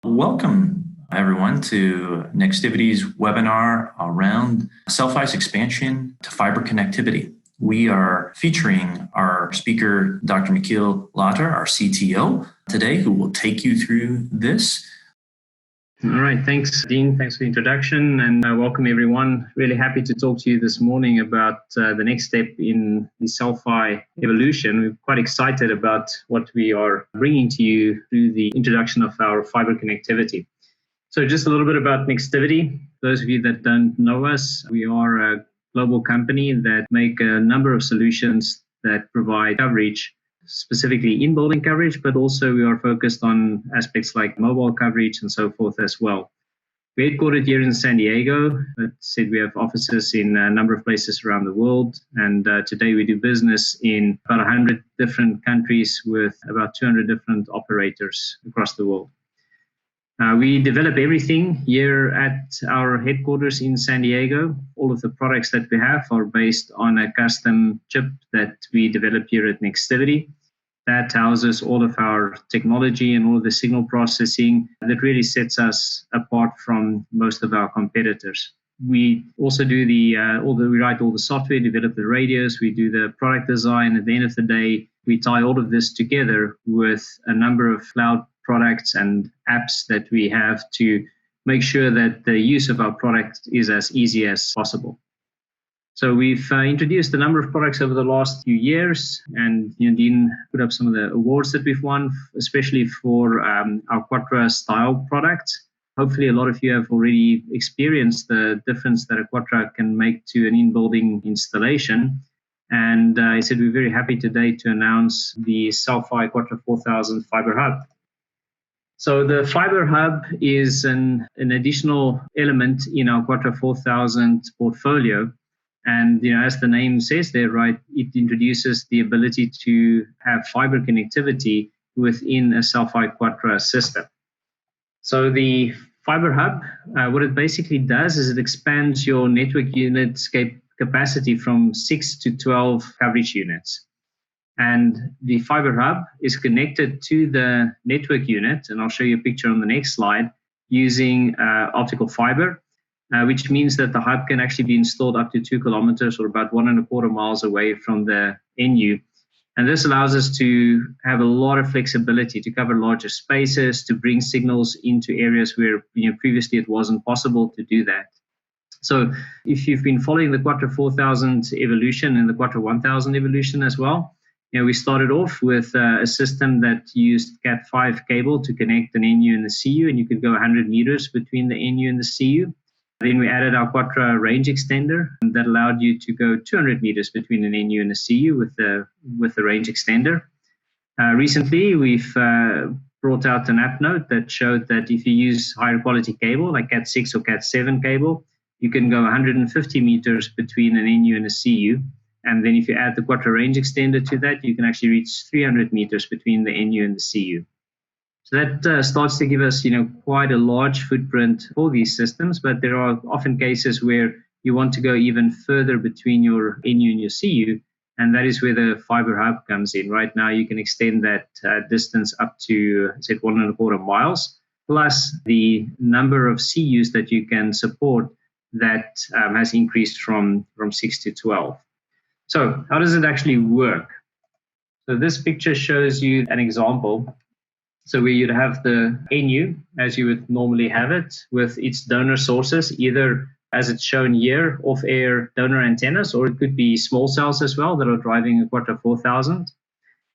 Welcome, everyone, to Nextivity's webinar around CelFi's expansion to fiber connectivity. We are featuring our speaker, Dr. Michiel, our CTO, today, who will take you through this. All right, thanks, Dean. Thanks for the introduction, and welcome, everyone. Really happy to talk to you this morning about the next step in the CelFi evolution. We're quite excited about what we are bringing to you through the introduction of our fiber connectivity. So just a little bit about Nextivity. Those of you that don't know us, we are a global company that make a number of solutions that provide coverage, specifically in-building coverage, but also we are focused on aspects like mobile coverage and so forth as well. We're headquartered here in San Diego. That said, we have offices in a number of places around the world, and today we do business in about 100 different countries with about 200 different operators across the world. We develop everything here at our headquarters in San Diego. All of the products that we have are based on a custom chip that we develop here at Nextivity. That houses all of our technology and all of the signal processing that really sets us apart from most of our competitors. We also do we write all the software, develop the radios, we do the product design. At the end of the day, we tie all of this together with a number of cloud products and apps that we have to make sure that the use of our product is as easy as possible. So we've introduced a number of products over the last few years, and Dean put up some of the awards that we've won, especially for our Quatra style products. Hopefully a lot of you have already experienced the difference that a Quatra can make to an in-building installation. And I said we're very happy today to announce the Cel-Fi Quatra 4000 Fiber Hub. So the Fiber Hub is an additional element in our Quatra 4000 portfolio. And as the name says there, right, it introduces the ability to have fiber connectivity within a Cel-Fi QUATRA system. So the Fiber Hub, what it basically does is it expands your network unit capacity from 6 to 12 coverage units. And the Fiber Hub is connected to the network unit, and I'll show you a picture on the next slide, using optical fiber, which means that the hub can actually be installed up to 2 kilometers or about 1.25 miles away from the NU. And this allows us to have a lot of flexibility to cover larger spaces, to bring signals into areas where previously it wasn't possible to do that. So if you've been following the Quatra 4000 evolution and the Quatra 1000 evolution as well, we started off with a system that used Cat5 cable to connect an NU and the CU, and you could go 100 meters between the NU and the CU. Then we added our Quatra range extender that allowed you to go 200 meters between an NU and a CU with the range extender. Recently, we've brought out an app note that showed that if you use higher quality cable, like Cat6 or Cat7 cable, you can go 150 meters between an NU and a CU. And then if you add the Quatra range extender to that, you can actually reach 300 meters between the NU and the CU. So that starts to give us, quite a large footprint for these systems, but there are often cases where you want to go even further between your NU and your CU, and that is where the Fiber Hub comes in. Right now, you can extend that distance up to, say, 1.25 miles, plus the number of CUs that you can support that has increased from 6 to 12. So how does it actually work? So this picture shows you an example. So where you'd have the NU, as you would normally have it, with its donor sources, either as it's shown here, off-air donor antennas, or it could be small cells as well that are driving a Quatra 4000.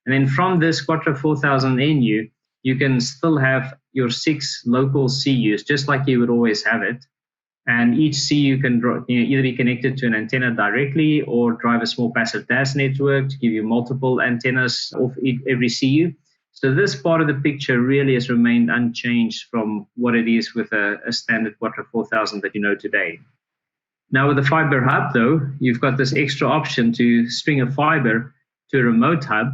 And then from this Quatra 4000 NU, you can still have your 6 local CUs, just like you would always have it. And each CU can either be connected to an antenna directly or drive a small passive DAS network to give you multiple antennas off every CU. So this part of the picture really has remained unchanged from what it is with a standard Quatra 4000 that you know today. Now with the Fiber Hub, though, you've got this extra option to string a fiber to a remote hub.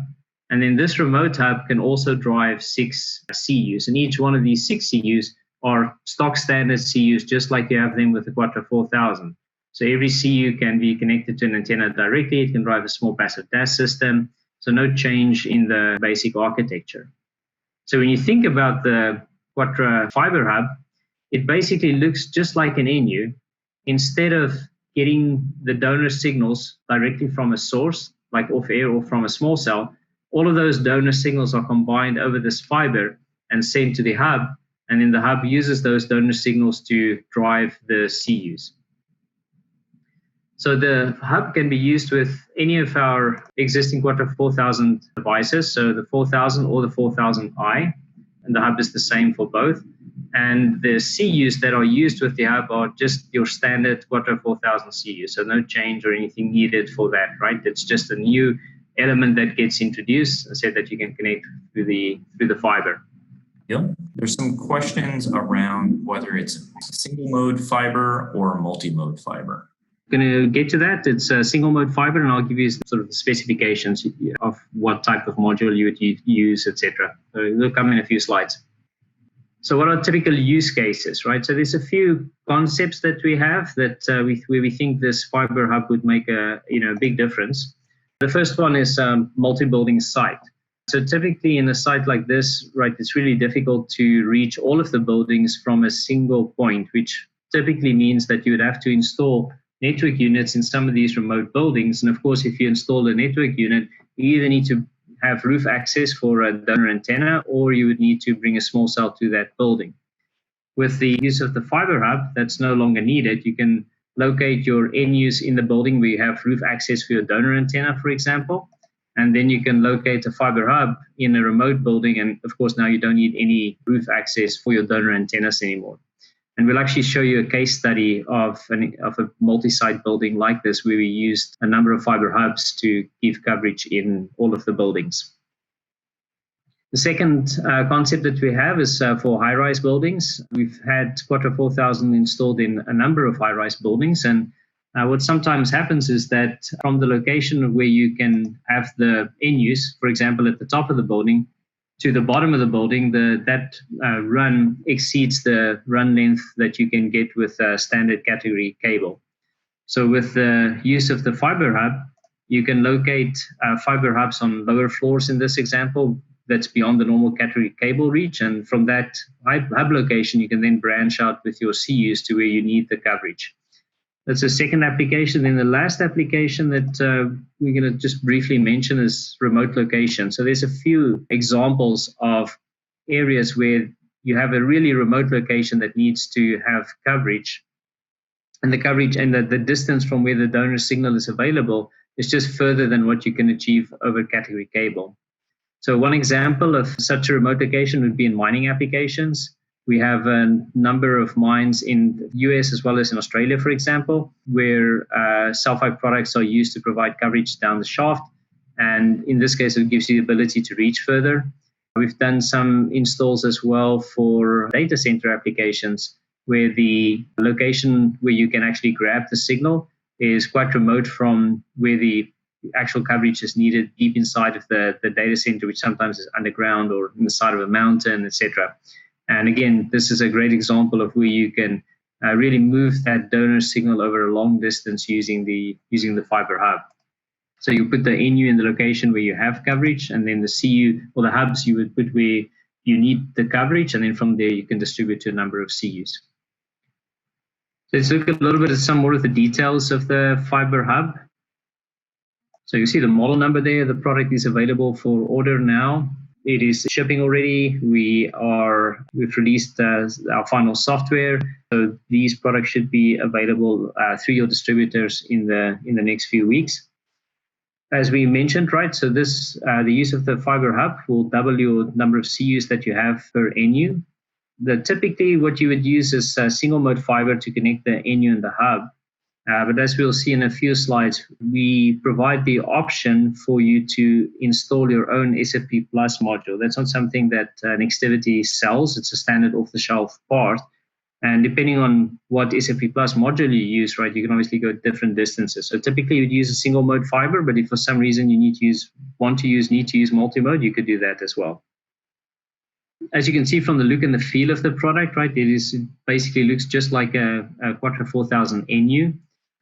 And then this remote hub can also drive 6 CUs. And each one of these 6 CUs are stock standard CUs, just like you have them with the Quatra 4000. So every CU can be connected to an antenna directly. It can drive a small passive DAS system. So no change in the basic architecture. So when you think about the Quattra fiber hub, it basically looks just like an NU. Instead of getting the donor signals directly from a source, like off air or from a small cell, all of those donor signals are combined over this fiber and sent to the hub, and then the hub uses those donor signals to drive the CUs. So the hub can be used with any of our existing Quattra 4000 devices, so the 4000 or the 4000i, and the hub is the same for both. And the CUs that are used with the hub are just your standard Quattra 4000 CUs, so no change or anything needed for that, right? It's just a new element that gets introduced and said that you can connect through the fiber. Yep. There's some questions around whether it's single mode fiber or multi-mode fiber. Going to get to that. It's a single mode fiber, and I'll give you sort of the specifications of what type of module you would use, etc. So they'll come in a few slides. So what are typical use cases, right? So there's a few concepts that we have that where we think this fiber hub would make a big difference. The first one is multi-building site. So typically in a site like this, right, it's really difficult to reach all of the buildings from a single point, which typically means that you would have to install network units in some of these remote buildings. And of course, if you install a network unit, you either need to have roof access for a donor antenna, or you would need to bring a small cell to that building. With the use of the fiber hub, that's no longer needed. You can locate your NUs in the building where you have roof access for your donor antenna, for example, and then you can locate a fiber hub in a remote building. And of course, now you don't need any roof access for your donor antennas anymore. And we'll actually show you a case study of a multi-site building like this, where we used a number of fiber hubs to give coverage in all of the buildings. The second concept that we have is for high-rise buildings. We've had Quattra 4000 installed in a number of high-rise buildings, and what sometimes happens is that from the location where you can have the NUs, for example, at the top of the building, to the bottom of the building, that run exceeds the run length that you can get with a standard category cable. So with the use of the fiber hub, you can locate fiber hubs on lower floors in this example that's beyond the normal category cable reach. And from that hub location, you can then branch out with your CUs to where you need the coverage. That's a second application. Then the last application that we're going to just briefly mention is remote location. So there's a few examples of areas where you have a really remote location that needs to have coverage. And the coverage and the distance from where the donor signal is available is just further than what you can achieve over category cable. So one example of such a remote location would be in mining applications. We have a number of mines in the US as well as in Australia, for example, where CelFi products are used to provide coverage down the shaft. And in this case, it gives you the ability to reach further. We've done some installs as well for data center applications, where the location where you can actually grab the signal is quite remote from where the actual coverage is needed, deep inside of the data center, which sometimes is underground or in the side of a mountain, etc. And again, this is a great example of where you can really move that donor signal over a long distance using the fiber hub. So you put the NU in the location where you have coverage, and then the CU or the hubs you would put where you need the coverage, and then from there you can distribute to a number of CUs. So let's look a little bit at some more of the details of the fiber hub. So you see the model number there. The product is available for order now. It is shipping already. We've released our final software, so these products should be available through your distributors in the next few weeks. As we mentioned, right? So this the use of the fiber hub will double your number of CUs that you have per NU. Typically, what you would use is single mode fiber to connect the NU and the hub. But as we'll see in a few slides, we provide the option for you to install your own SFP Plus module. That's not something that Nextivity sells. It's a standard off-the-shelf part. And depending on what SFP Plus module you use, right, you can obviously go different distances. So typically you'd use a single mode fiber, but if for some reason you need to use multi-mode, you could do that as well. As you can see from the look and the feel of the product, right, it basically looks just like a Quattra 4000 NU.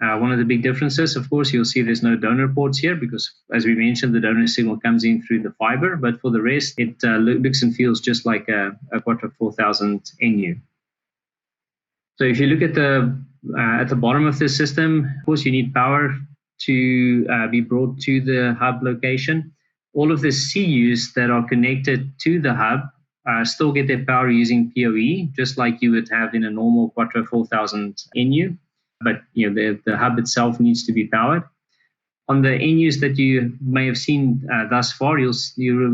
One of the big differences, of course, you'll see there's no donor ports here because, as we mentioned, the donor signal comes in through the fiber. But for the rest, it looks and feels just like a Quattro 4000 NU. So if you look at the bottom of this system, of course, you need power to be brought to the hub location. All of the CUs that are connected to the hub still get their power using PoE, just like you would have in a normal Quattro 4000 NU. But the hub itself needs to be powered. On the NUs that you may have seen thus far, you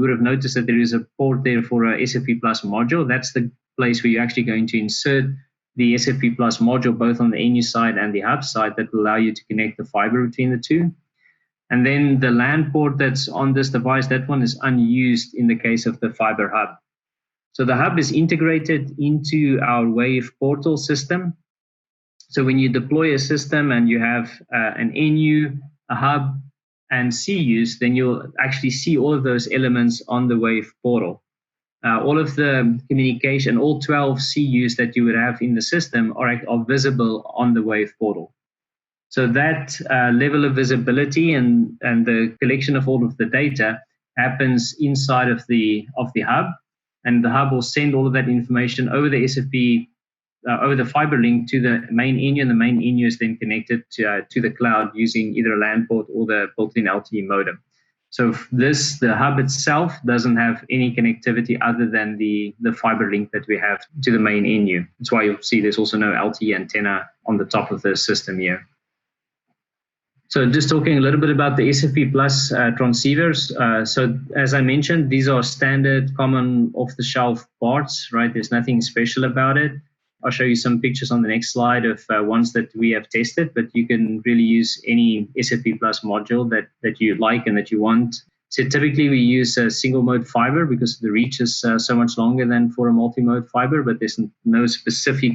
would have noticed that there is a port there for a SFP Plus module. That's the place where you're actually going to insert the SFP Plus module, both on the NU side and the hub side, that will allow you to connect the fiber between the two. And then the LAN port that's on this device, that one is unused in the case of the fiber hub. So the hub is integrated into our Wave portal system. So when you deploy a system and you have an NU, a hub, and CUs, then you'll actually see all of those elements on the Wave portal. All of the communication, all 12 CUs that you would have in the system are visible on the Wave portal. So that level of visibility and the collection of all of the data happens inside of the hub, and the hub will send all of that information over the SFP over the fiber link to the main NU, and the main NU is then connected to the cloud using either a LAN port or the built-in LTE modem. So the hub itself doesn't have any connectivity other than the fiber link that we have to the main NU. That's why you'll see there's also no LTE antenna on the top of the system here. So just talking a little bit about the SFP Plus transceivers. So as I mentioned, these are standard, common, off-the-shelf parts, right? There's nothing special about it. I'll show you some pictures on the next slide of ones that we have tested, but you can really use any SFP Plus module that you like and that you want. So typically we use a single mode fiber because the reach is so much longer than for a multi-mode fiber, but there's no specific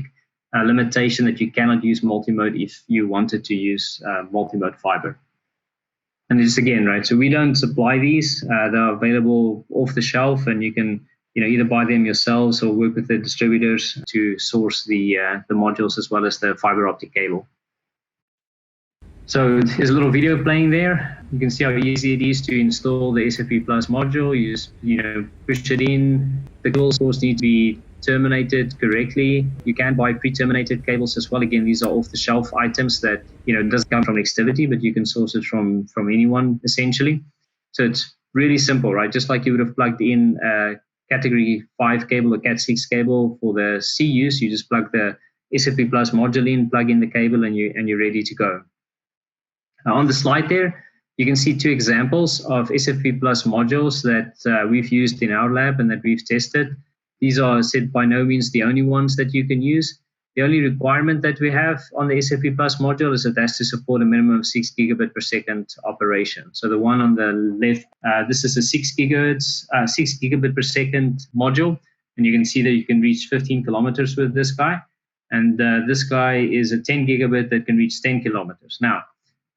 limitation that you cannot use multi-mode if you wanted to use multi-mode fiber. And this again, right, so we don't supply these. They're available off the shelf, and you can either buy them yourselves or work with the distributors to source the modules as well as the fiber optic cable. So there's a little video playing there. You can see how easy it is to install the SFP Plus module. You just push it in. The cables, of course, need to be terminated correctly. You can buy pre-terminated cables as well. Again, these are off-the-shelf items that doesn't come from Nextivity, but you can source it from anyone essentially. So it's really simple, right? Just like you would have plugged in Category 5 cable or Cat 6 cable for the CUs, you just plug the SFP Plus module in, plug in the cable, and you're ready to go. On the slide there, you can see two examples of SFP Plus modules that we've used in our lab and that we've tested. These are said by no means the only ones that you can use. The only requirement that we have on the SFP Plus module is it has to support a minimum of 6 gigabit per second operation. So the one on the left, this is a 6 gigabit per second module, and you can see that you can reach 15 kilometers with this guy. And this guy is a 10 gigabit that can reach 10 kilometers. Now,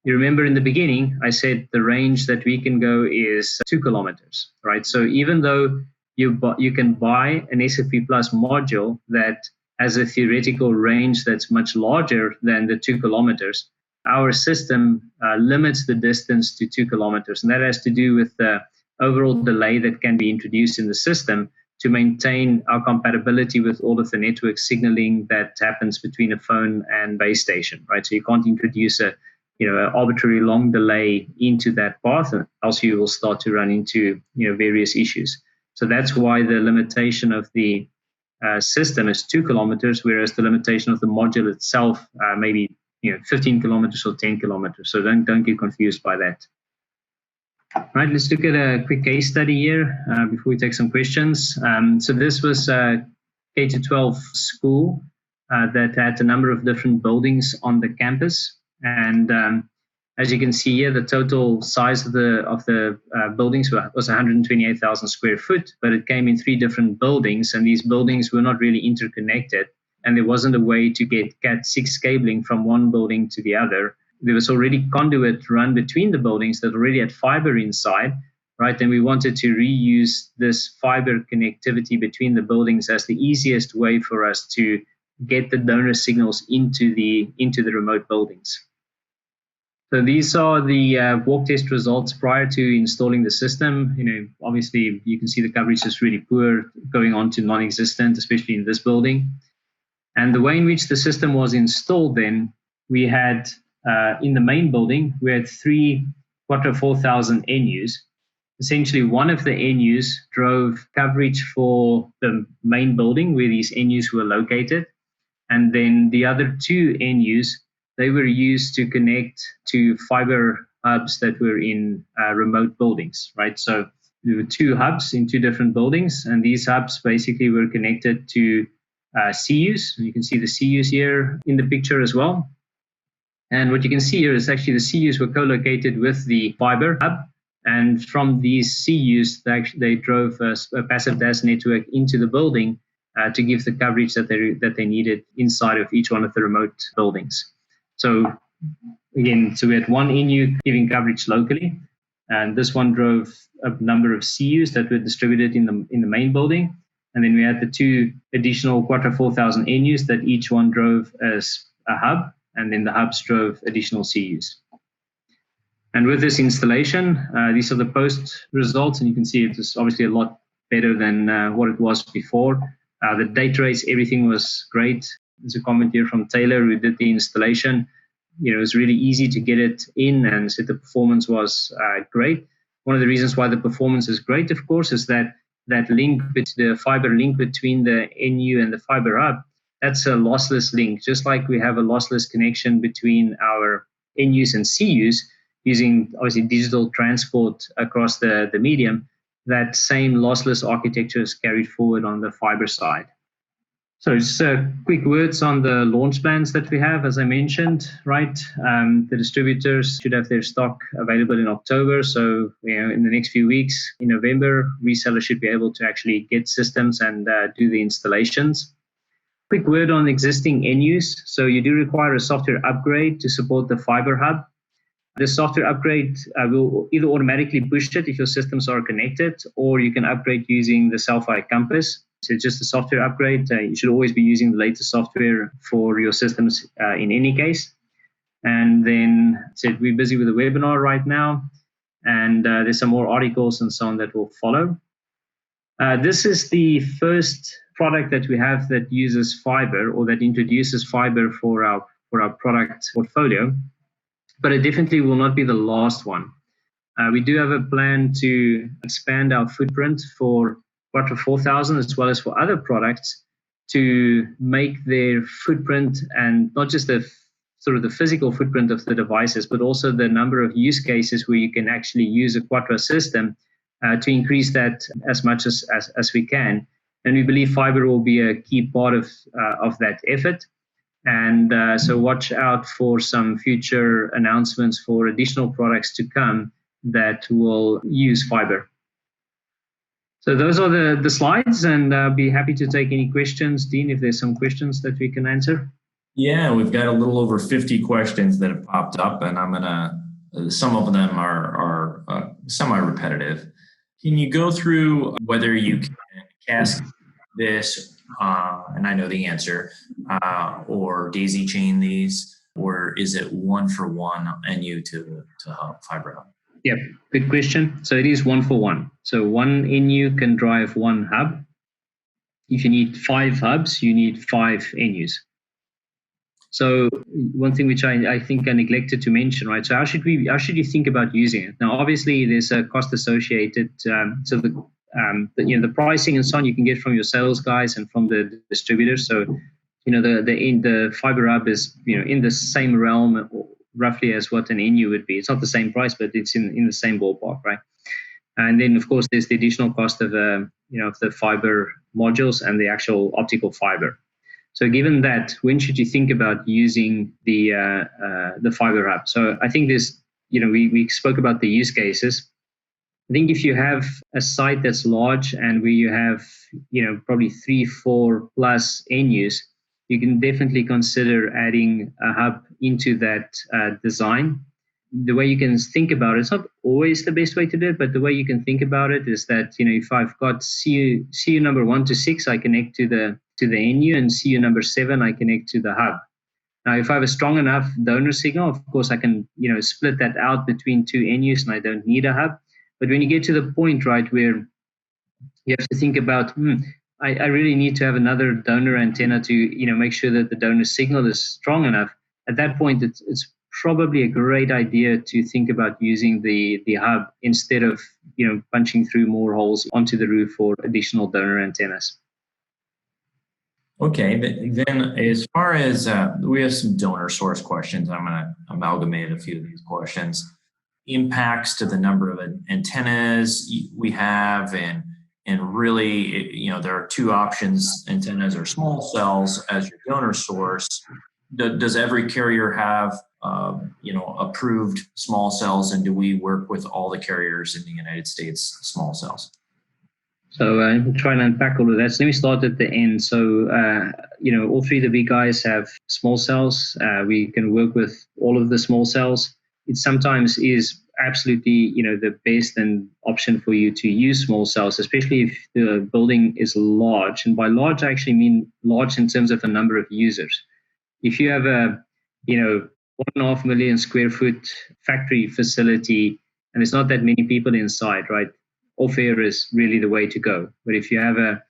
you remember in the beginning, I said the range that we can go is 2 kilometers, right? So even though you can buy an SFP Plus module that has a theoretical range that's much larger than the 2 kilometers, our system limits the distance to 2 kilometers. And that has to do with the overall delay that can be introduced in the system to maintain our compatibility with all of the network signaling that happens between a phone and base station, right? So you can't introduce an arbitrary long delay into that path, else you will start to run into various issues. So that's why the limitation of the system is 2 kilometers, whereas the limitation of the module itself maybe 15 kilometers or 10 kilometers. So don't get confused by that. All right, let's look at a quick case study here before we take some questions. So this was a K-12 school that had a number of different buildings on the campus, and as you can see here, the total size of the buildings was 128,000 square foot, but it came in 3 different buildings, and these buildings were not really interconnected, and there wasn't a way to get Cat 6 cabling from one building to the other. There was already conduit run between the buildings that already had fiber inside, right? And we wanted to reuse this fiber connectivity between the buildings as the easiest way for us to get the donor signals into the remote buildings. So these are the walk test results prior to installing the system. Obviously you can see the coverage is really poor, going on to non-existent, especially in this building. And the way in which the system was installed then, we had, in the main building, we had 3 Quattro 4000 NUs. Essentially, one of the NUs drove coverage for the main building where these NUs were located. And then the other 2 NUs, they were used to connect to fiber hubs that were in remote buildings, right? So there were 2 hubs in 2 different buildings, and these hubs basically were connected to CUs. You can see the CUs here in the picture as well. And what you can see here is actually the CUs were co-located with the fiber hub. And from these CUs, they drove a passive DAS network into the building to give the coverage that they needed inside of each one of the remote buildings. So again, we had one NU giving coverage locally, and this one drove a number of CUs that were distributed in the main building. And then we had the 2 additional Quattro 4000 NUs that each one drove as a hub, and then the hubs drove additional CUs. And with this installation, these are the post results, and you can see it is obviously a lot better than what it was before. The data rates, everything was great. There's a comment here from Taylor who did the installation. It was really easy to get it in, and said the performance was great. One of the reasons why the performance is great, of course, is that link, the fiber link between the NU and the fiber hub, that's a lossless link. Just like we have a lossless connection between our NUs and CUs using obviously digital transport across the medium, that same lossless architecture is carried forward on the fiber side. So just quick words on the launch plans that we have, as I mentioned, right? The distributors should have their stock available in October. So in the next few weeks, in November, resellers should be able to actually get systems and do the installations. Quick word on existing NUs. So you do require a software upgrade to support the fiber hub. The software upgrade will either automatically push it if your systems are connected, or you can upgrade using the CelFi Compass. So it's just a software upgrade. You should always be using the latest software for your systems in any case. And then we're busy with the webinar right now, and there's some more articles and so on that will follow. This is the first product that we have that uses fiber, or that introduces fiber for our product portfolio. But it definitely will not be the last one. We do have a plan to expand our footprint for Quattro 4000 as well as for other products to make their footprint, and not just the physical footprint of the devices, but also the number of use cases where you can actually use a Quattro system to increase that as much as we can. And we believe fiber will be a key part of that effort. And so watch out for some future announcements for additional products to come that will use fiber. So those are the slides, and I'll be happy to take any questions. Dean, if there's some questions that we can answer. Yeah, we've got a little over 50 questions that have popped up, and I'm gonna, some of them are semi-repetitive. Can you go through whether you can cascade this, and I know the answer, or daisy chain these, or is it one for one NU to hub, fiber hub? Yep, good question. So it is one for one. So one NU can drive one hub. If you need 5 hubs, you need 5 NUs. So one thing which I think I neglected to mention, right? So how should you think about using it? Now, obviously, there's a cost associated. So the pricing and so on you can get from your sales guys and from the distributors. So the fiber hub is in the same realm roughly as what an NU would be. It's not the same price, but it's in the same ballpark, right? And then of course there's the additional cost of the fiber modules and the actual optical fiber. So given that, when should you think about using the fiber hub? So I think there's, we spoke about the use cases. I think if you have a site that's large and where you have, probably 3, 4 plus NUs, you can definitely consider adding a hub into that design. The way you can think about it's not always the best way to do it, but the way you can think about it is that, if I've got CU number 1 to 6, I connect to the NU, and CU number 7, I connect to the hub. Now, if I have a strong enough donor signal, of course, I can split that out between two NUs, and I don't need a hub. But when you get to the point, right, where you have to think about, I really need to have another donor antenna to make sure that the donor signal is strong enough. At that point, it's probably a great idea to think about using the hub instead of punching through more holes onto the roof for additional donor antennas. Okay, then as far as we have some donor source questions, I'm going to amalgamate a few of these questions. Impacts to the number of antennas we have, and really, there are two options: antennas or small cells as your donor source. Does every carrier have approved small cells, and do we work with all the carriers in the United States small cells? So I'm trying to unpack all of that. So let me start at the end. So, all three of the big guys have small cells. We can work with all of the small cells. It sometimes is absolutely, the best and option for you to use small cells, especially if the building is large. And by large, I actually mean large in terms of the number of users. If you have a, 1.5 million square foot factory facility, and there's not that many people inside, right? Off-air is really the way to go. But if you have a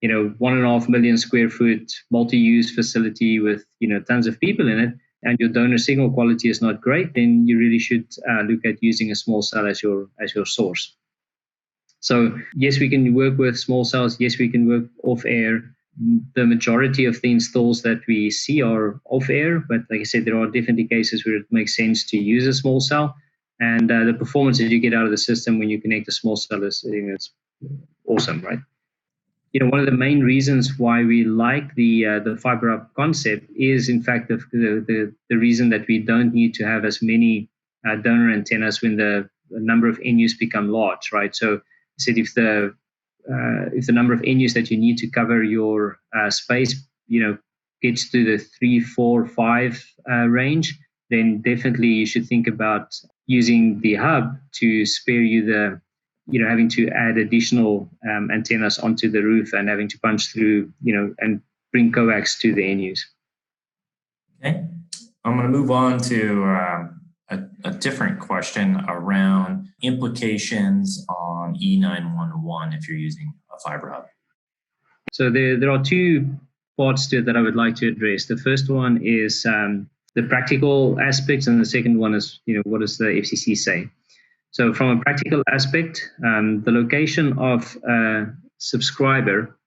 1.5 million square foot multi-use facility with tons of people in it, and your donor signal quality is not great, then you really should look at using a small cell as your source. So yes, we can work with small cells. Yes, we can work off-air. The majority of the installs that we see are off-air, but like I said, there are definitely cases where it makes sense to use a small cell. And the performance that you get out of the system when you connect a small cell is it's awesome, right? One of the main reasons why we like the fiber up concept is, in fact, the reason that we don't need to have as many donor antennas when the number of NUs become large, right? So, I said if the number of NUs that you need to cover your space, gets to the 3, 4, 5 range, then definitely you should think about using the hub to spare you the having to add additional antennas onto the roof and having to punch through, and bring coax to the NUs. Okay, I'm going to move on to a different question around implications on E911 if you're using a fiber hub. So there are two parts to it that I would like to address. The first one is the practical aspects, and the second one is, what does the FCC say? So from a practical aspect, the location of a subscriber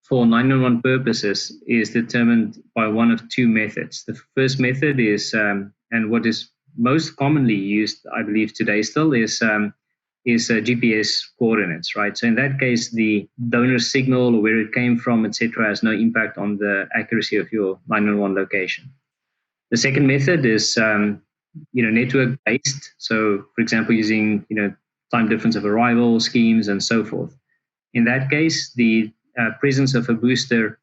for 911 purposes is determined by one of two methods. The first method is, and what is most commonly used, I believe today still, is GPS coordinates, right? So in that case, the donor signal or where it came from, etc., has no impact on the accuracy of your 911 location. The second method is network based. So, for example, using time difference of arrival schemes and so forth. In that case, the presence of a booster,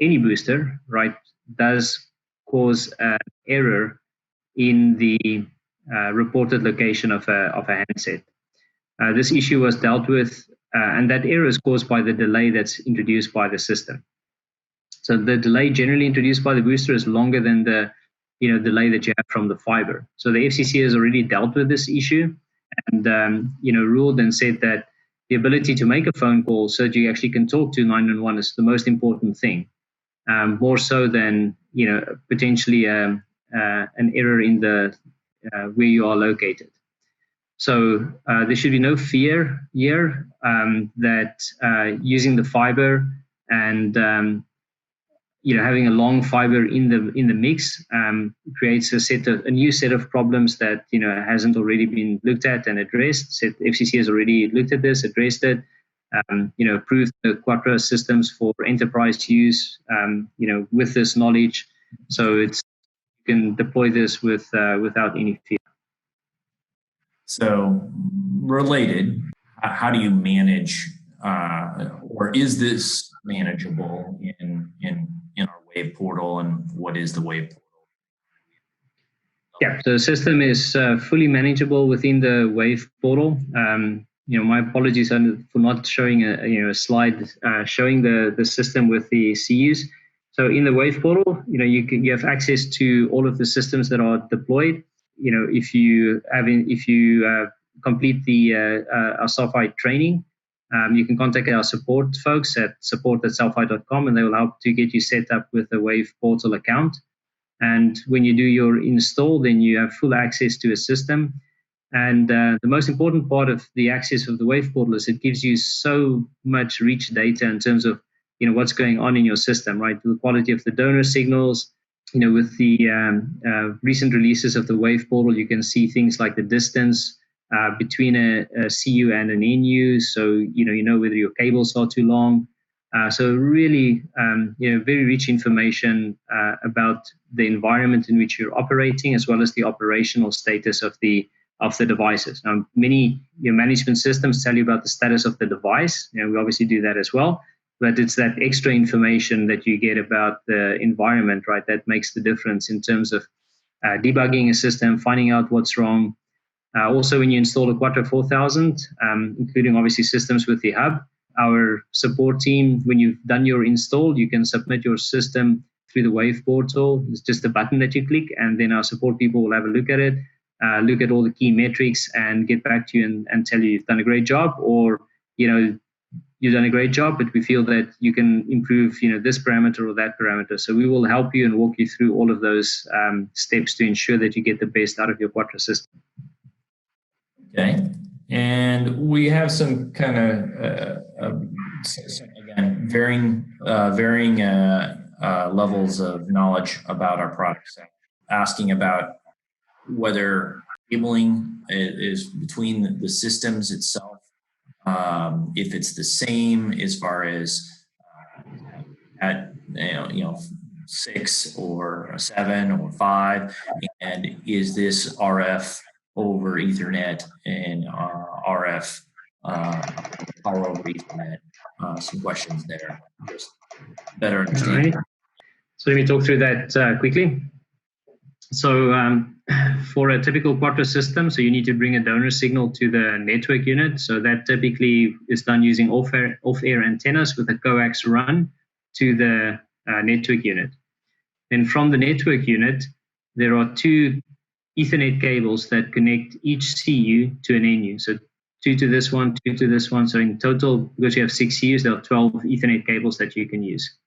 any booster, right, does cause an error in the reported location of a handset. This issue was dealt with, and that error is caused by the delay that's introduced by the system. So the delay generally introduced by the booster is longer than the delay that you have from the fiber. So the FCC has already dealt with this issue and ruled and said that the ability to make a phone call so that you actually can talk to 911 is the most important thing, more so than potentially an error in the where you are located. So there should be no fear here that using the fiber and having a long fiber in the mix creates a new set of problems that hasn't already been looked at and addressed. So the FCC has already looked at this, addressed it, approved the QUATRA systems for enterprise use, with this knowledge, so you can deploy this without any fear. So, related, how do you manage, or is this manageable in our Wave portal, and what is the Wave portal? Yeah, so the system is fully manageable within the Wave portal. My apologies for not showing a slide showing the system with the CUs. So in the Wave portal, you have access to all of the systems that are deployed. If you complete the our CelFi training, you can contact our support folks at support@celfi.com, and they will help to get you set up with a Wave portal account. And when you do your install, then you have full access to a system. And the most important part of the access of the Wave portal is it gives you so much rich data in terms of what's going on in your system, right? The quality of the donor signals. With the recent releases of the Wave portal, you can see things like the distance between a CU and an NU, so you know whether your cables are too long. So really, very rich information about the environment in which you're operating, as well as the operational status of the devices. Now, many management systems tell you about the status of the device. We obviously do that as well, but it's that extra information that you get about the environment, right, that makes the difference in terms of debugging a system, finding out what's wrong. Also, when you install a Quattro 4000, including obviously systems with the hub, our support team, when you've done your install, you can submit your system through the Wave portal. It's just a button that you click, and then our support people will have a look at it, look at all the key metrics, and get back to you and tell you you've done a great job, or you've done a great job, but we feel that you can improve this parameter or that parameter. So we will help you and walk you through all of those steps to ensure that you get the best out of your Quattro system. Okay. And we have some kind of, again, varying levels of knowledge about our products. Asking about whether cabling is between the systems itself, if it's the same as far as at 6 or 7 or 5, and is this RF over Ethernet and RF power over Ethernet? Some questions there, just better understanding. Right. So let me talk through that quickly. So for a typical Quattro system, so you need to bring a donor signal to the network unit. So that typically is done using off-air antennas with a coax run to the network unit. Then from the network unit, there are 2 Ethernet cables that connect each CU to an NU. So 2 to this one, 2 to this one. So in total, because you have 6 CUs, there are 12 Ethernet cables that you can use.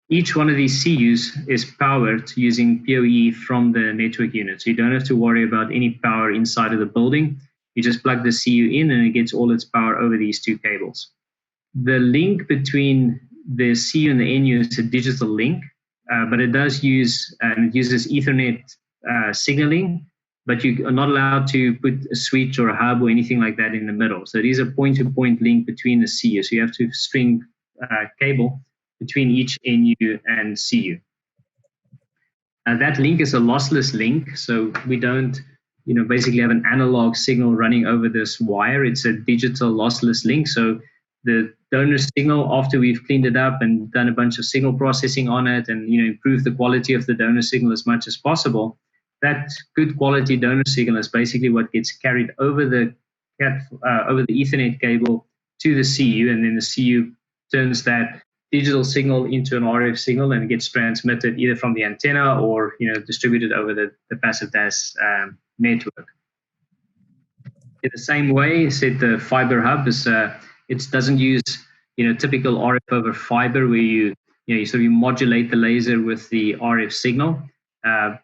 Each one of these CUs is powered using PoE from the network unit. So you don't have to worry about any power inside of the building. You just plug the CU in and it gets all its power over these 2 cables. The link between the CU and the NU is a digital link, but it does uses Ethernet signaling, but you are not allowed to put a switch or a hub or anything like that in the middle. So it is a point-to-point link between the CU. So you have to string cable between each NU and CU. That link is a lossless link, so we don't basically have an analog signal running over this wire. It's a digital lossless link. So the donor signal, after we've cleaned it up and done a bunch of signal processing on it and improved the quality of the donor signal as much as possible, that good quality donor signal is basically what gets carried over the Ethernet cable to the CU, and then the CU turns that digital signal into an RF signal, and it gets transmitted either from the antenna or distributed over the passive DAS network. In the same way, said the fiber hub is it doesn't use typical RF over fiber where you modulate the laser with the RF signal.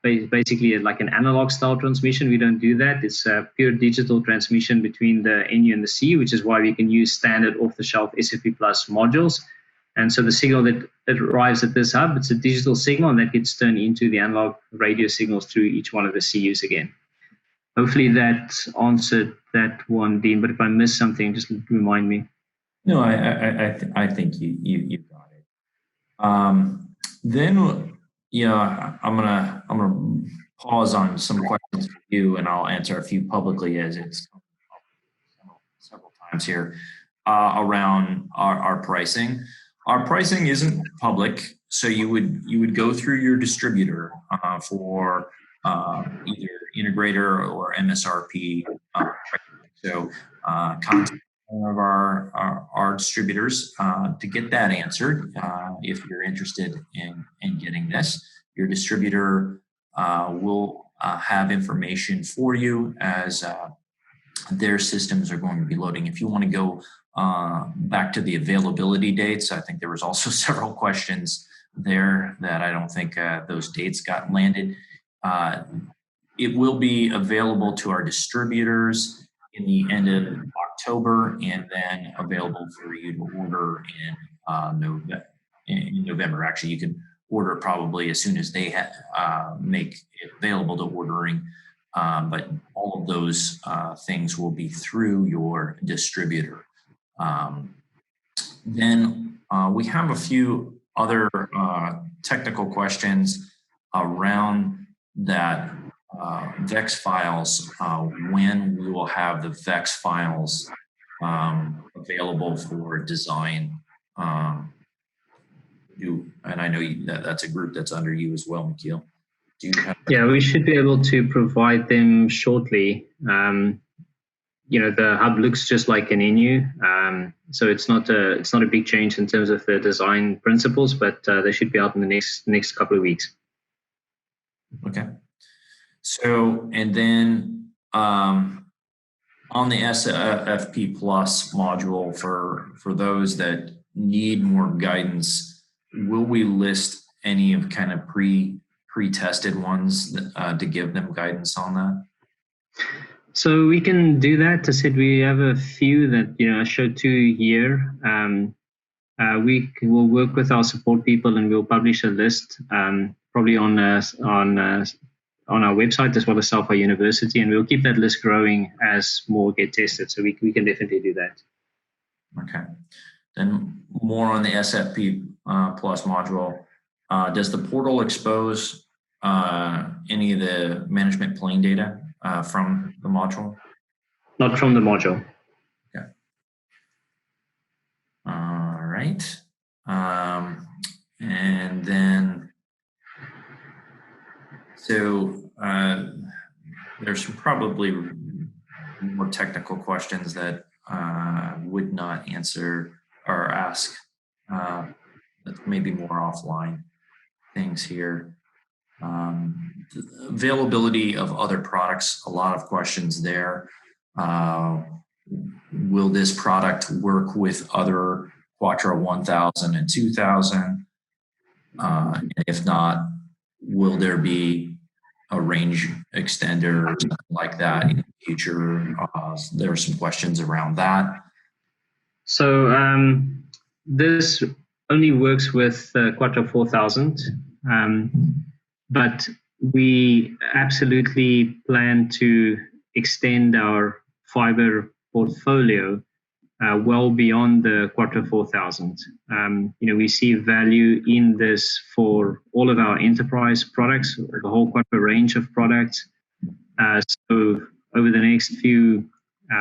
Basically like an analog style transmission. We don't do that. It's a pure digital transmission between the NU and the CU, which is why we can use standard off-the-shelf SFP+ modules. And so the signal that arrives at this hub, it's a digital signal, and that gets turned into the analog radio signals through each one of the CUs again. Hopefully that answered that one, Dean, but if I missed something, just remind me. No, I think you got it. Then I'm gonna pause on some questions for you, and I'll answer a few publicly as it's come up several times here around our pricing. Our pricing isn't public, so you would go through your distributor for either integrator or MSRP. So contact one of our distributors to get that answered. If you're interested in getting this, your distributor will have information for you as their systems are going to be loading. If you want to go back to the availability dates, I think there was also several questions there that I don't think those dates got landed. It will be available to our distributors in the end of October, and then available for you to order in November. Actually, you can order probably as soon as they make it available to ordering. But all of those things will be through your distributor. Then we have a few other technical questions around that VEX files, when we will have the VEX files available for design. And I know that's a group that's under you as well, Michiel. Yeah, we should be able to provide them shortly. The hub looks just like an ENU, so it's not a big change in terms of the design principles, but they should be out in the next couple of weeks. Okay. So, and then on the SFP Plus module, for those that need more guidance, will we list any of kind of pre-tested ones to give them guidance on that? So we can do that. I said we have a few that I showed 2 here. We will work with our support people and we'll publish a list probably on our website as well as CelFi University, and we'll keep that list growing as more get tested. So we can definitely do that. Okay. Then more on the SFP Plus module. Does the portal expose any of the management plane data from the module? Not from the module. Okay. All right. And then, so there's probably more technical questions that would not answer or ask, maybe more offline things here. The availability of other products, a lot of questions there. Will this product work with other Quatra 1000 and 2000? If not, will there be a range extender or something like that in the future? There are some questions around that. So this only works with Quatra 4000, but we absolutely plan to extend our fiber portfolio well beyond the Quatra 4000. We see value in this for all of our enterprise products, the whole Quatra range of products. So over the next few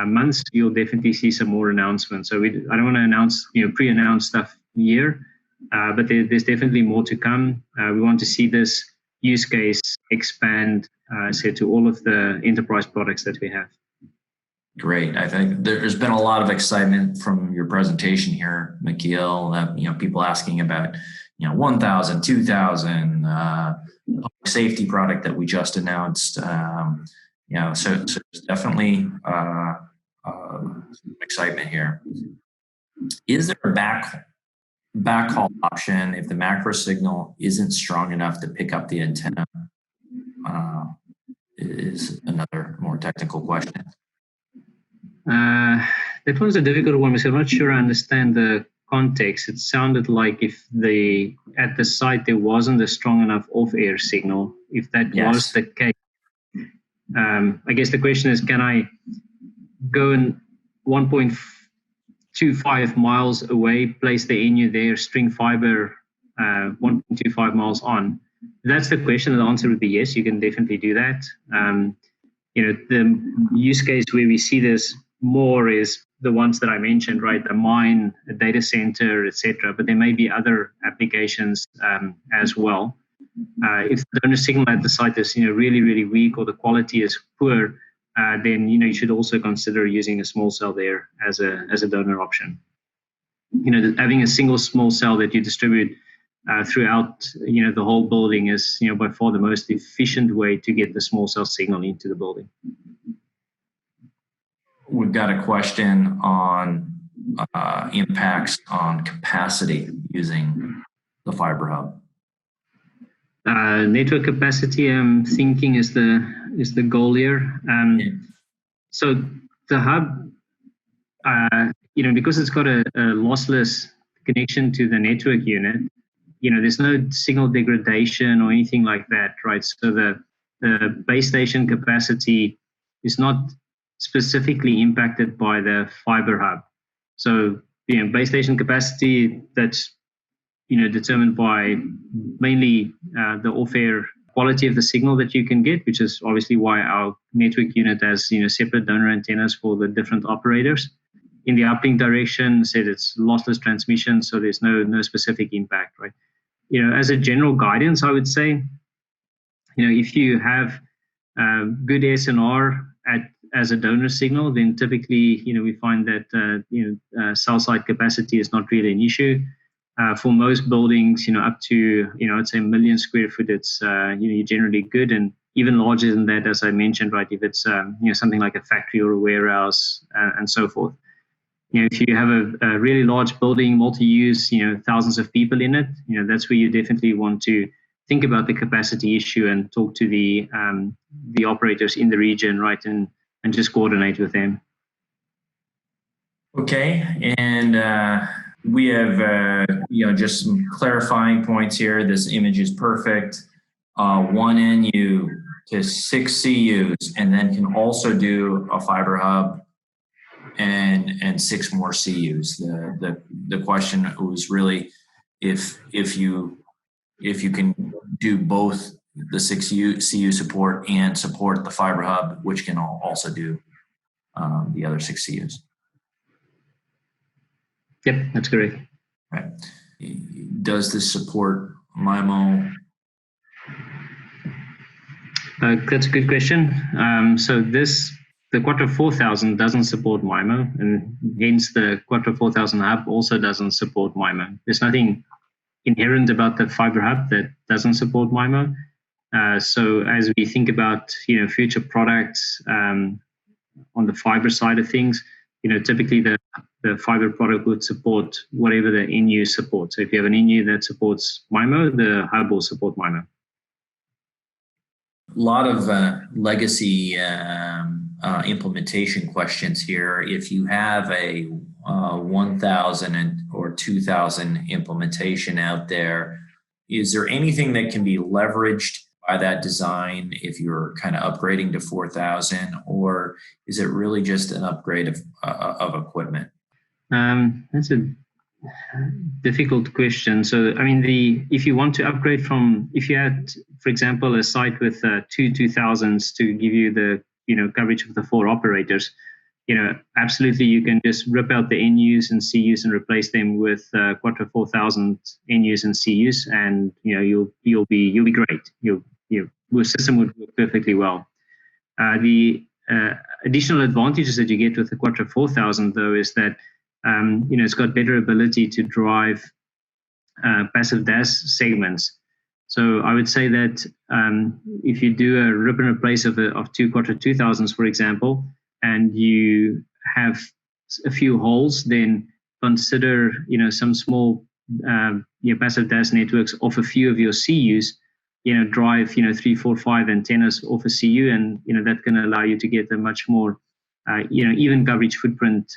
months, you'll definitely see some more announcements. So I don't want to announce, pre-announce stuff here, but there's definitely more to come. We want to see this use case expand, to all of the enterprise products that we have. Great. I think there's been a lot of excitement from your presentation here, Michiel. People asking about, 1000, 2000, safety product that we just announced. So there's definitely excitement here. Is there a backhaul option if the macro signal isn't strong enough to pick up the antenna? Is another more technical question. That was a difficult one because I'm not sure I understand the context. It sounded like if at the site there wasn't a strong enough off-air signal. If that was the case, I guess the question is, can I go in 1.25 miles away, place the ENU there, string fiber 1.25 miles on? If that's the question, the answer would be yes, you can definitely do that. The use case where we see this more is the ones that I mentioned, right? The mine, a data center, etc. But there may be other applications as well. If the donor signal at the site is really, really weak or the quality is poor, then you should also consider using a small cell there as a donor option. Having a single small cell that you distribute throughout the whole building is by far the most efficient way to get the small cell signal into the building. We've got a question on impacts on capacity using the fiber hub. Network capacity, I'm thinking, is the goal here. So the hub, because it's got a lossless connection to the network unit, there's no signal degradation or anything like that, right? So the base station capacity is not specifically impacted by the fiber hub. So base station capacity, that's determined by mainly the off-air quality of the signal that you can get, which is obviously why our network unit has separate donor antennas for the different operators. In the uplink direction, said it's lossless transmission, so there's no specific impact, right? As a general guidance, I would say, if you have good SNR as a donor signal, then typically, we find that cell site capacity is not really an issue. For most buildings, up to I'd say 1 million square foot, it's you're generally good, and even larger than that, as I mentioned, right? If it's something like a factory or a warehouse and so forth. If you have a really large building, multi-use, thousands of people in it, that's where you definitely want to think about the capacity issue and talk to the operators in the region, right, and just coordinate with them. Okay, and we have just some clarifying points here. This image is perfect. 1 NU to 6 CUs, and then can also do a fiber hub and 6 more CUs. The question was really if you can do both the 6 CU support and support the fiber hub, which can also do the other 6 CUs. Yep, that's correct. Right. Does this support MIMO? That's a good question. So the Quattro 4000 doesn't support MIMO, and hence the Quattro 4000 hub also doesn't support MIMO. There's nothing inherent about the fiber hub that doesn't support MIMO. So as we think about future products on the fiber side of things, typically the fiber product would support whatever the NU supports. So if you have an NU that supports MIMO, the hub will support MIMO. A lot of legacy implementation questions here. If you have a 1000 or 2000 implementation out there, is there anything that can be leveraged by that design if you're kind of upgrading to 4000, or is it really just an upgrade of equipment? That's a difficult question. So, I mean, if you want to upgrade if you had, for example, a site with 2 2000s to give you the coverage of the 4 operators, absolutely you can just rip out the NUs and CUs and replace them with Quattro 4000 NUs and CUs, and you'll be great. Your system would work perfectly well. The additional advantages that you get with the Quattro 4000 though is that it's got better ability to drive passive DAS segments. So I would say that if you do a rip and replace of 2 Quattro 2000s, for example, and you have a few holes, then consider some small passive DAS networks off a few of your CUs. Drive 3, 4, 5 antennas off a CU, and that can allow you to get a much more even coverage footprint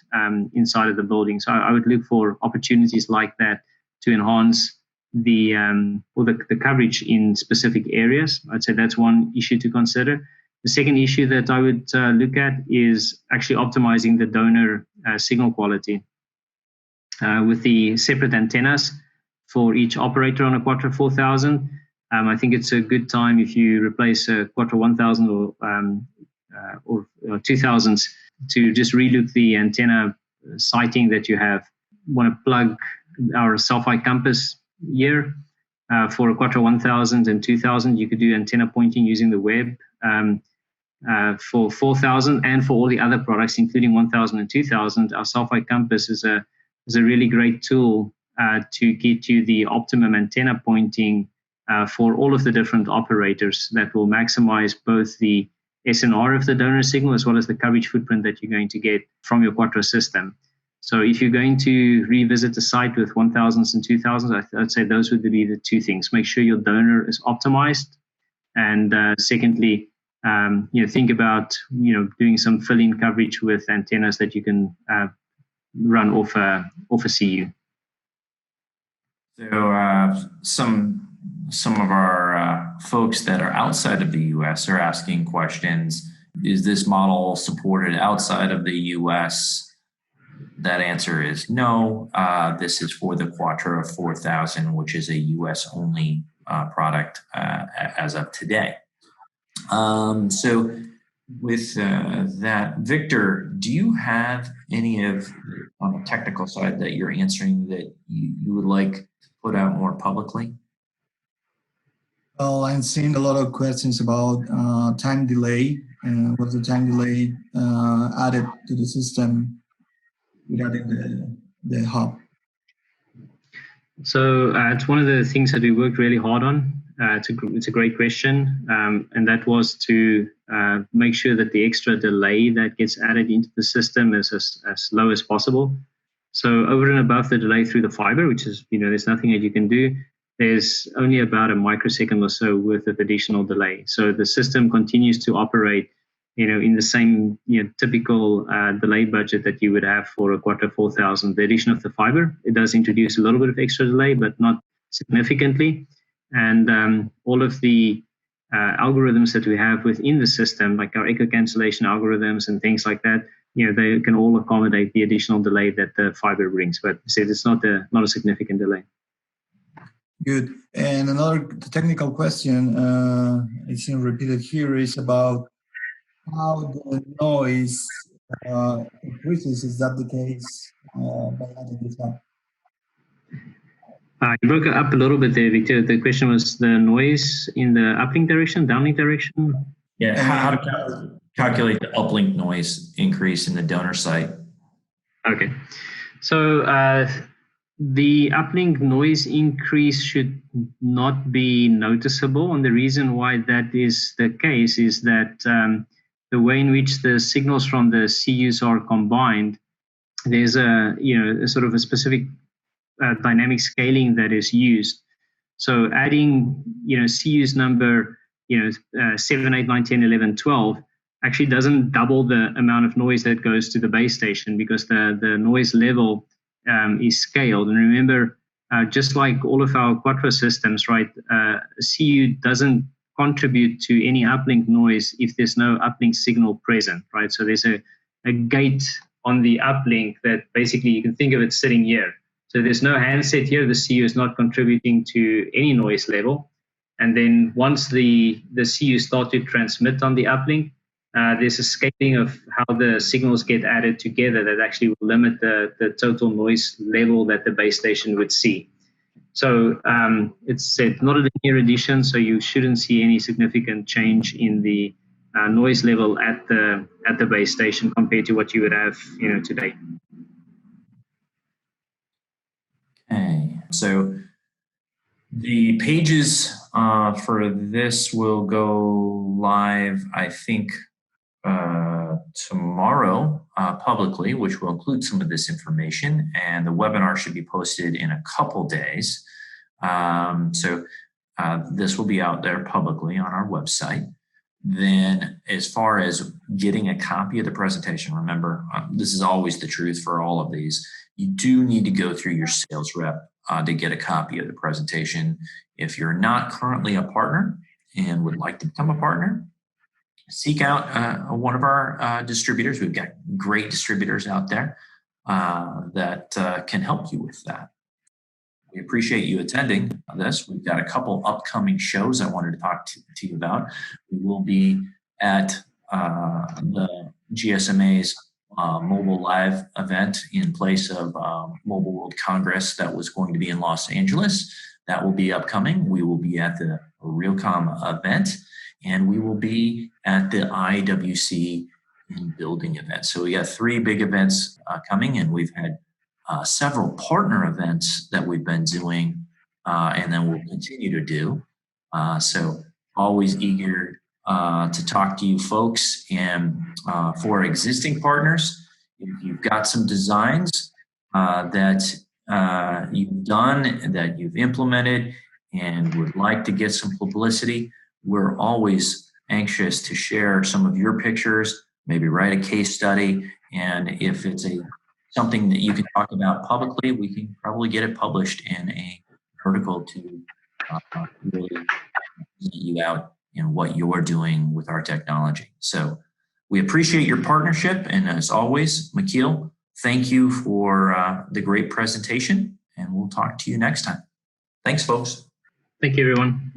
inside of the building. So I would look for opportunities like that to enhance the coverage in specific areas. I'd say that's one issue to consider. The second issue that I would look at is actually optimizing the donor signal quality with the separate antennas for each operator on a Quattro 4000. I think it's a good time if you replace a Quattro 1000 or 2000s to just relook the antenna sighting that you have. Want to plug our CelFi Compass here for a Quattro 1000 and 2000. You could do antenna pointing using the web. for 4000 and for all the other products, including 1000 and 2000, our CelFi Compass is a really great tool to get you the optimum antenna pointing for all of the different operators that will maximize both the SNR of the donor signal as well as the coverage footprint that you're going to get from your Quattro system. So if you're going to revisit a site with 1000s and 2000s, I'd say those would be the two things. Make sure your donor is optimized. And secondly, think about doing some fill-in coverage with antennas that you can run off a CU. So some of our folks that are outside of the U.S. are asking questions. Is this model supported outside of the U.S.? That answer is no. This is for the Quattro 4000, which is a U.S. only product as of today. So with that, Victor, do you have any of on the technical side that you're answering that you would like to put out more publicly? Well, I'm seeing a lot of questions about time delay and what's the time delay added to the system regarding the hub. So it's one of the things that we worked really hard on. It's a great question, and that was to make sure that the extra delay that gets added into the system is as low as possible. So over and above the delay through the fiber, which is, there's nothing that you can do, there's only about a microsecond or so worth of additional delay. So the system continues to operate, in the same, typical delay budget that you would have for a Quattro 4000. The addition of the fiber, it does introduce a little bit of extra delay, but not significantly. And all of the algorithms that we have within the system, like our echo cancellation algorithms and things like that, they can all accommodate the additional delay that the fiber brings. But it's not a significant delay. Good. And another technical question, it's repeated here, is about how the noise increases. Is that the case by adding this up? You broke it up a little bit there, Victor. The question was the noise in the uplink direction, downlink direction? Yeah, how to calculate the uplink noise increase in the donor site. Okay. So the uplink noise increase should not be noticeable. And the reason why that is the case is that the way in which the signals from the CUs are combined, there's a sort of a specific dynamic scaling that is used. So adding CUs number 7, 8, 9, 10, 11, 12 actually doesn't double the amount of noise that goes to the base station, because the noise level is scaled. And remember, just like all of our Quattro systems, right, CU doesn't contribute to any uplink noise if there's no uplink signal present, right? So there's a gate on the uplink that basically you can think of it sitting here. So there's no handset here. The CU is not contributing to any noise level. And then once the CU start to transmit on the uplink, there's a scaling of how the signals get added together that actually will limit the total noise level that the base station would see. So it's not a linear addition, so you shouldn't see any significant change in the noise level at the base station compared to what you would have today. Okay, so the pages for this will go live, I think, tomorrow publicly, which will include some of this information, and the webinar should be posted in a couple days. So this will be out there publicly on our website. Then as far as getting a copy of the presentation, remember, this is always the truth for all of these. You do need to go through your sales rep to get a copy of the presentation. If you're not currently a partner and would like to become a partner, seek out one of our distributors. We've got great distributors out there that can help you with that. We appreciate you attending this. We've got a couple upcoming shows I wanted to talk to you about. We will be at the GSMA's Mobile Live event in place of Mobile World Congress that was going to be in Los Angeles. That will be upcoming. We will be at the Realcomm event. and we will be at the IWC in building event. So we got 3 big events coming, and we've had several partner events that we've been doing, and then we'll continue to do. So always eager to talk to you folks. And for existing partners, if you've got some designs that you've done, that you've implemented, and would like to get some publicity, we're always anxious to share some of your pictures, maybe write a case study. And if it's something that you can talk about publicly, we can probably get it published in a article to really present you out in what you're doing with our technology. So we appreciate your partnership. And as always, Michiel, thank you for the great presentation, and we'll talk to you next time. Thanks, folks. Thank you, everyone.